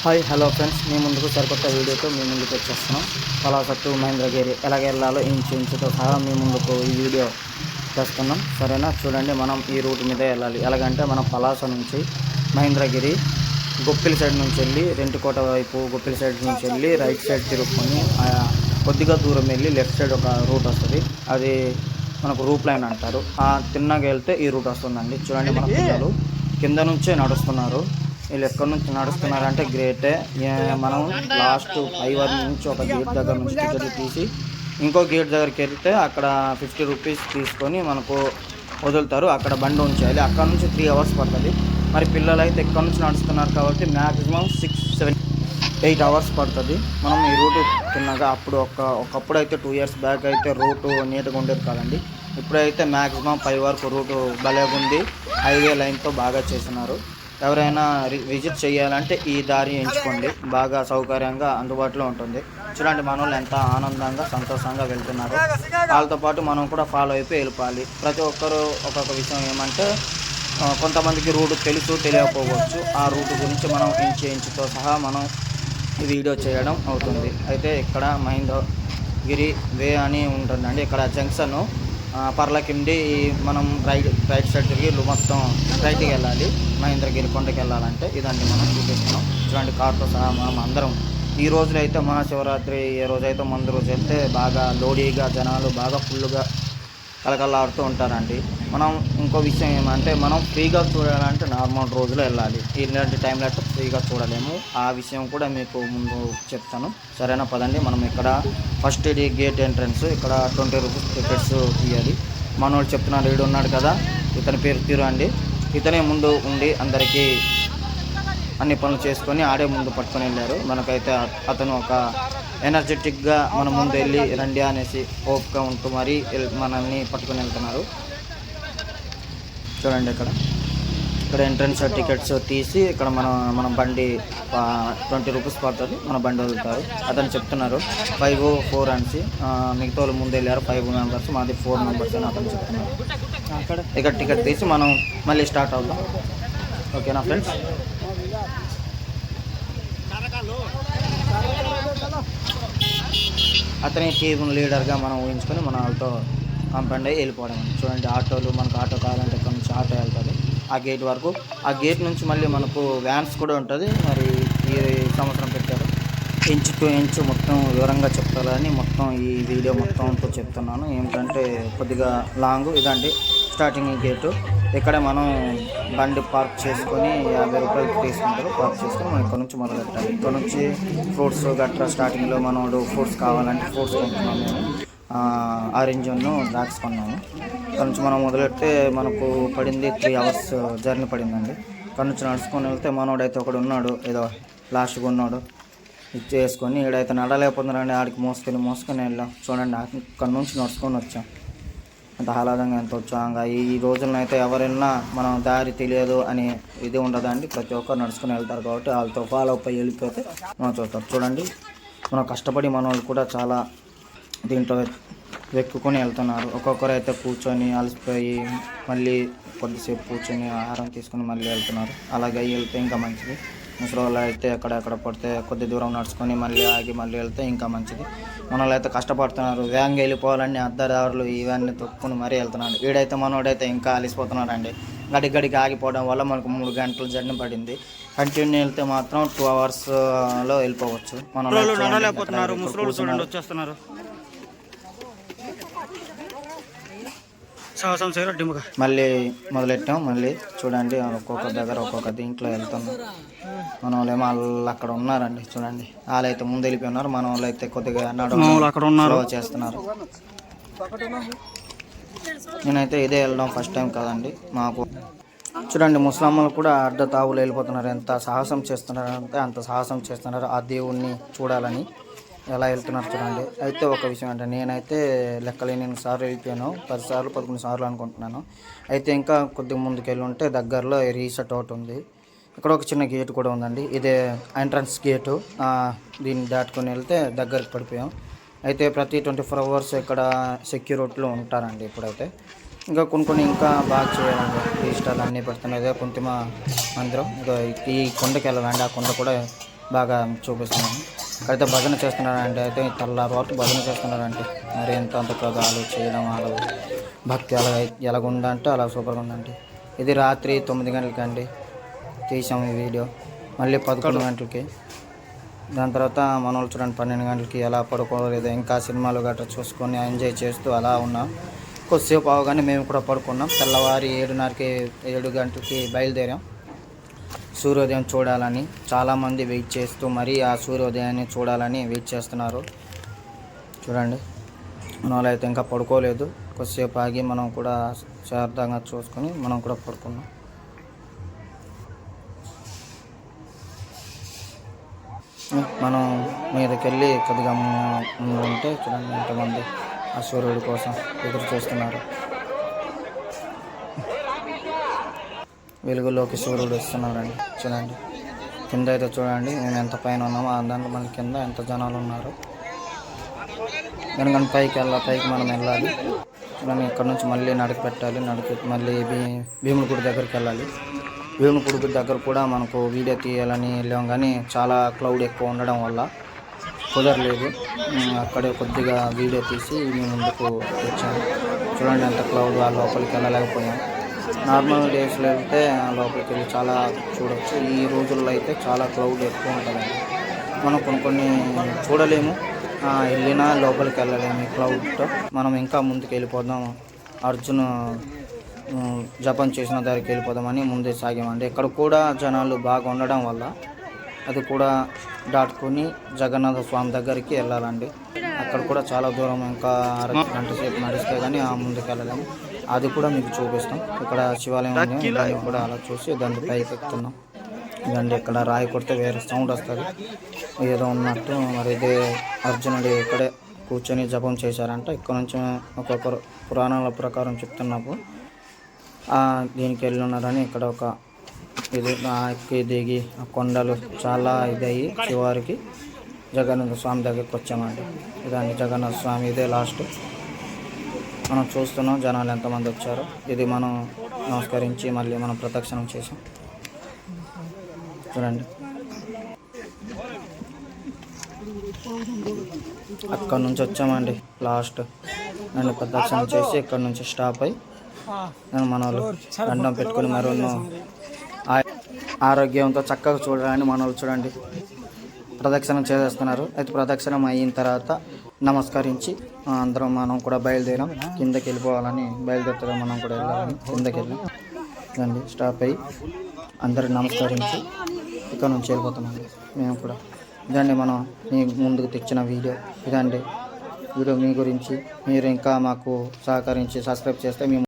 Hi hello friends, మీ ముందుకు సరికొత్త వీడియోతో మీ ముందుకు వచ్చేస్తున్నాం. పలాస టు మహేంద్రగిరి ఎలాగ వెళ్ళాలో ఇంచుతో సహా మీ ముందుకు ఈ వీడియో చేస్తున్నాం. సరేనా, చూడండి. మనం ఈ రూట్ మీద వెళ్ళాలి. ఎలాగంటే మనం పలాస నుంచి మహేంద్రగిరి గొప్పిలి సైడ్ నుంచి వెళ్ళి రెంటికోట వైపు గొప్పిలి సైడ్ నుంచి వెళ్ళి రైట్ సైడ్ తిరుక్కొని కొద్దిగా దూరం వెళ్ళి లెఫ్ట్ సైడ్ ఒక రూట్ వస్తుంది. అది మనకు రూప్ లైన్ అంటారు. తిన్నగా వెళ్తే ఈ రూట్ వస్తుందండి. చూడండి, మన పిల్లలు కింద నుంచే నడుస్తున్నారు. వీళ్ళు ఎక్కడి నుంచి నడుస్తున్నారంటే గ్రేటే. మనం లాస్ట్ 5 నుంచి ఒక గేట్ దగ్గర నుంచి టికెట్ తీసి ఇంకో గేట్ దగ్గరికి వెళ్తే అక్కడ 50 రూపీస్ తీసుకొని మనకు వదులుతారు. అక్కడ బండి ఉంచాలి. అక్కడ నుంచి 3 అవర్స్ పడుతుంది. మరి పిల్లలు అయితే ఎక్కడి నుంచి నడుస్తున్నారు కాబట్టి మ్యాక్సిమం 6, 7, 8 అవర్స్ పడుతుంది. మనం ఈ రూటు తిన్నాగా ఒకప్పుడు అయితే 2 ఇయర్స్ బ్యాక్ అయితే రూటు నీట్గా ఉండేది కాదండి. ఇప్పుడైతే మ్యాక్సిమం 5 వరకు రూటు భలేగా ఉంది. హైవే లైన్తో బాగా చేస్తున్నారు. ఎవరైనా విజిట్ చేయాలంటే ఈ దారి ఎంచుకోండి. బాగా సౌకర్యంగా అందుబాటులో ఉంటుంది. చూడండి, మన వాళ్ళు ఎంత ఆనందంగా సంతోషంగా వెళ్తున్నారు. వాళ్ళతో పాటు మనం కూడా ఫాలో అయిపోయి వెళ్ళిపోవాలి. ప్రతి ఒక్కరు ఒక్కొక్క విషయం ఏమంటే కొంతమందికి రూట్ తెలియకపోవచ్చు. ఆ రూట్ గురించి మనం ఇంచుతో సహా మనం ఈ వీడియో చేయడం అవుతుంది. అయితే ఇక్కడ మహేంద్రగిరి వే అని ఉంటుందండి. ఇక్కడ జంక్షన్ పర్లకిండి మనం రైట్ సైడ్ తిరిగి మొత్తం రైట్కి వెళ్ళాలి. మహేంద్రగిరి కొండకి వెళ్ళాలంటే ఇదండి మనం చూపిస్తున్నాం. ఇలాంటి కార్తో సహా మనం అందరం ఈ రోజులో అయితే మహాశివరాత్రి ఏ రోజైతే ముందు రోజు వెళ్తే బాగా లోడీగా జనాలు బాగా ఫుల్గా కలకలాడుతూ ఉంటారండి. మనం ఇంకో విషయం ఏమంటే మనం ఫ్రీగా చూడాలంటే నార్మల్ రోజులో వెళ్ళాలి. ఇలాంటి టైంలో అయితే ఫ్రీగా చూడలేము. ఆ విషయం కూడా మీకు ముందు చెప్తాను. సరేనా, పదండి. మనం ఇక్కడ ఫస్ట్ గేట్ ఎంట్రన్స్ ఇక్కడ 20 రూపీస్ టికెట్స్ ఇవ్వాలి. మనోడు చెప్తున్నాడు, వీడు ఉన్నాడు కదా, ఇతని పేరు తీరు అండి. ఇతనే ముందు ఉండి అందరికీ అన్ని పనులు చేసుకొని ఆడే ముందు పట్టుకొని వెళ్ళారు. మనకైతే అతను ఒక ఎనర్జెటిక్గా మన ముందు వెళ్ళి రండి అనేసి ఓపిక ఉంటూ మరీ మనల్ని పట్టుకొని వెళ్తున్నారు. చూడండి, ఇక్కడ ఎంట్రన్స్ టికెట్స్ తీసి ఇక్కడ మన బండి 20 రూపీస్ పడుతుంది. మన బండి వదులుతారు. అతను చెప్తున్నారు 5, 4 అనేసి. మిగతా వాళ్ళు ముందు వెళ్ళారు 5 మెంబర్స్, మాది 4 మెంబర్స్ అని అతను చెప్తున్నారు. ఇక్కడ టికెట్ తీసి మనం మళ్ళీ స్టార్ట్ అవుతాం. ఓకేనా ఫ్రెండ్స్? అతని టీం లీడర్గా మనం ఊహించుకొని మన వాళ్ళతో కంపౌండ్ అయ్యి వెళ్ళిపోవడం. చూడండి, ఆటోలు మనకు ఆటో కావాలంటే ఇక్కడ నుంచి ఆటో వెళ్తుంది ఆ గేట్ వరకు. ఆ గేట్ నుంచి మళ్ళీ మనకు వ్యాన్స్ కూడా ఉంటుంది. మరి ఈ సంవత్సరం పెట్టారు. ఇంచు టు ఇంచు మొత్తం వివరంగా చెప్తారని మొత్తం ఈ వీడియో మొత్తంతో చెప్తున్నాను. ఏమిటంటే కొద్దిగా లాంగ్. ఇదండి స్టార్టింగ్ గేటు. ఇక్కడ మనం బండి పార్క్ చేసుకొని 50 రూపాయలు తీసుకుంటారు. పార్క్ చేసుకొని మనం ఇక్కడ నుంచి మొదలు పెట్టాలి. ఇక్కడ నుంచి ఫ్రూట్స్ గట్రా స్టార్టింగ్లో మనోడు ఫ్రూట్స్ కావాలంటే ఫ్రూట్స్ కొంటున్నాం. మేము ఆరెంజ్ ద్రాక్ష కొన్నాము. ఇక్కడ నుంచి మనం మొదలెడితే మనకు పడింది 3 అవర్స్ జర్నీ పడిందండి. ఇక్కడ నుంచి నడుచుకొని వెళ్తే మనోడైతే ఒకడు ఉన్నాడు, ఏదో లాస్ట్గా ఉన్నాడు, ఇచ్చేసుకొని ఈడైతే నడలేకపోతున్నారండి. ఆడికి మోసుకొని వెళ్ళాం. చూడండి, ఇక్కడ నుంచి నడుచుకొని వచ్చాం. అంత ఆహ్లాదంగా ఎంత ఉత్సాహంగా. ఈ రోజుల్లో అయితే ఎవరైనా మనం దారి తెలియదు అని ఇది ఉండదండి. ప్రతి ఒక్కరు నడుచుకుని వెళ్తారు కాబట్టి వాళ్ళతో ఫాలో అప్ వెళ్ళిపోతే మనం చూస్తాం. చూడండి, మనం కష్టపడి మన వాళ్ళు కూడా చాలా దీంట్లో వెక్కుకొని వెళ్తున్నారు. ఒక్కొక్కరు అయితే కూర్చొని అలసిపోయి మళ్ళీ కొద్దిసేపు కూర్చొని ఆహారం తీసుకొని మళ్ళీ వెళ్తున్నారు. అలాగే వెళ్తే ఇంకా మంచిది. ముసలి అయితే ఎక్కడెక్కడ పడితే కొద్ది దూరం నడుచుకొని మళ్ళీ ఆగి మళ్ళీ వెళ్తే ఇంకా మంచిది. మనోళ్ళు అయితే కష్టపడుతున్నారు. వేగంగా వెళ్ళిపోవాలని అద్దదారులు ఇవన్నీ తొక్కుని మరీ వెళ్తున్నాడు. వీడైతే మనోడైతే ఇంకా అలిసిపోతున్నాడండి. గడికి ఆగిపోవడం వల్ల మనకు 3 గంటల జర్నీ పడింది. కంటిన్యూ వెళ్తే మాత్రం 2 అవర్స్లో వెళ్ళిపోవచ్చు. మనం వచ్చేస్తున్నారు. మళ్ళీ మొదలెట్టాం. మళ్ళీ చూడండి, ఒక్కొక్క దగ్గర ఒక్కొక్క దీంట్లో వెళ్తున్నాం. మన వాళ్ళేమో వాళ్ళు అక్కడ ఉన్నారండి. చూడండి, వాళ్ళైతే ముందు వెళ్ళిపోయి ఉన్నారు. మన వాళ్ళు అయితే కొద్దిగా స్లో చేస్తున్నారు. నేనైతే ఇదే వెళ్ళడం ఫస్ట్ టైం కాదండి మాకు. చూడండి, ముస్లింలు కూడా అర్ధ తావులు వెళ్ళిపోతున్నారు. ఎంత సాహసం చేస్తున్నారు అంటే అంత సాహసం చేస్తున్నారు ఆ దేవుణ్ణి చూడాలని. ఎలా వెళ్తున్నారు చూడండి. అయితే ఒక విషయం అంటే నేనైతే లెక్కలేని సార్లు వెళ్ళిపోయాను. 10 సార్లు 11 సార్లు అనుకుంటున్నాను. అయితే ఇంకా కొద్దిగా ముందుకు వెళ్ళి ఉంటే దగ్గరలో రీసెట్ ఒకటి ఉంది. ఇక్కడ ఒక చిన్న గేట్ కూడా ఉందండి. ఇదే ఎంట్రన్స్ గేటు. దీన్ని దాటుకొని వెళ్తే దగ్గరికి పడిపోయాం. అయితే ప్రతి 24 అవర్స్ ఇక్కడ సెక్యూరిటీలో ఉంటారండి. ఇప్పుడైతే ఇంకా కొన్ని ఇంకా బాగా చేయాలండి. రిజిస్టర్లు అన్నీ పెడుతున్నాయి. కుంతిమ మందిరం. ఇంకా ఈ కొండకి వెళ్ళాలండి. ఆ కొండ కూడా బాగా చూపిస్తున్నాను. అయితే భజన చేస్తున్నారంటే అయితే తెల్లారి వరకు భజన చేస్తున్నారంటే మరి అంత ప్రదాలు చేయడం వాళ్ళు భక్తి ఎలాగుందంటే అలా సూపర్గా ఉందండి. ఇది రాత్రి 9 గంటలకి అండి తీసాము ఈ వీడియో. మళ్ళీ 11 గంటలకి, దాని తర్వాత మనోళ్ళు చూడండి 12 గంటలకి ఎలా పడుకోలేదు, ఇంకా సినిమాలు గట్రా చూసుకొని ఎంజాయ్ చేస్తూ అలా ఉన్నాం. కొద్దిసేపు అవగానే మేము కూడా పడుకున్నాం. తెల్లవారి 7 గంటలకి బయలుదేరాం సూర్యోదయం చూడాలని. చాలామంది వెయిట్ చేస్తూ మరీ ఆ సూర్యోదయాన్ని చూడాలని వెయిట్ చేస్తున్నారు. చూడండి మనోళ్ళు అయితే ఇంకా పడుకోలేదు. కొద్దిసేపు ఆగి మనం కూడా శారదంగా చూసుకొని మనం కూడా పడుకున్నాం. మనం మీదకి వెళ్ళి కొద్దిగా ముందు ఉంటే చూడండి ఎంతమంది ఆ సూర్యుడి కోసం ఎదురు చూస్తున్నారు. వెలుగులోకి సూర్యుడు వస్తున్నారండి. చూడండి కింద అయితే చూడండి మేము ఎంత పైన ఉన్నామో దాంట్లో మళ్ళీ కింద ఎంత జనాలు ఉన్నారు. దానికన్నా పైకి మనం వెళ్ళాలి. చూడండి ఇక్కడ నుంచి మళ్ళీ నడికి పెట్టాలి. మళ్ళీ భీముల గుడి దగ్గరికి వెళ్ళాలి. భీముల గుడి దగ్గర కూడా మనకు వీడియో తీయాలని వెళ్ళాం, కానీ చాలా క్లౌడ్ ఎక్కువ ఉండడం వల్ల కుదరలేదు. అక్కడే కొద్దిగా వీడియో తీసి మేము ముందుకు వచ్చాము. చూడండి ఎంత క్లౌడ్, ఆ లోపలికి వెళ్ళలేకపోయాం. నార్మల్ డేస్లో వెళ్తే లోపలికి వెళ్ళి చాలా చూడవచ్చు. ఈ రోజుల్లో అయితే చాలా క్లౌడ్ ఎక్కువ ఉంటుందండి. మనం కొన్ని చూడలేము, వెళ్ళినా లోపలికి వెళ్ళలేము. ఈ క్లౌడ్తో మనం ఇంకా ముందుకు వెళ్ళిపోదాం, అర్జున్ జపం చేసిన దారికి వెళ్ళిపోదామని ముందే సాగామండి. ఇక్కడ కూడా జనాలు బాగా ఉండడం వల్ల అది కూడా దాటుకొని జగన్నాథ స్వామి దగ్గరికి వెళ్ళాలండి. అక్కడ కూడా చాలా దూరం, ఇంకా గంట సేపు నడిస్తే కానీ ముందుకు వెళ్ళలేము. అది కూడా మీకు చూపిస్తాం. ఇక్కడ శివాలయం ఉంది, దాన్ని కూడా అలా చూసి దాన్ని పైకి ఎక్కుతున్నాం. ఇదండి ఇక్కడ రాయి కొడితే వేరే సౌండ్ వస్తుంది ఏదో ఉన్నట్టు. మరి ఇదే అర్జునుడు ఇక్కడే కూర్చొని జపం చేశారంట. ఇక్కడ నుంచి ఒక్కొక్కరు పురాణాల ప్రకారం చెప్తున్నప్పుడు దీనికి వెళ్ళి ఉన్నారని ఇక్కడ ఒక ఇది ఎక్కి దిగి ఆ కొండలు చాలా ఇదయ్యి చివరికి జగన్నాథ స్వామి దగ్గరికి వచ్చామండి. ఇదండి జగన్నాథ స్వామి, ఇదే లాస్ట్. మనం చూస్తున్నాం జనాలు ఎంతమంది వచ్చారో. ఇది మనం నమస్కరించి మళ్ళీ మనం ప్రదక్షిణం చేసాం. చూడండి అక్కడ నుంచి వచ్చామండి లాస్ట్. నన్ను ప్రదక్షిణ చేసి ఇక్కడ నుంచి స్టాప్ అయ్యి నేను మన వాళ్ళు దండం పెట్టుకుని మరొన్న ఆరోగ్యంతో చక్కగా చూడాలని మన వాళ్ళు చూడండి ప్రదక్షిణం చేసేస్తున్నారు. అయితే ప్రదక్షిణం అయిన తర్వాత నమస్కరించి అందరం మనం కూడా బయలుదేరాం. కిందకి వెళ్ళిపోవాలని బయలుదేరుతాం, మనం కూడా వెళ్ళాలని కిందకి వెళ్ళాం. ఇదండి స్టాప్ అయ్యి అందరూ నమస్కరించి ఇక్కడ నుంచి వెళ్ళిపోతున్నాం మేము కూడా. ఇదండి మనం మీ ముందుకు తెచ్చిన వీడియో. ఇదండి వీడియో మీ గురించి. మీరు ఇంకా మాకు సహకరించి సబ్స్క్రైబ్ చేస్తే మేము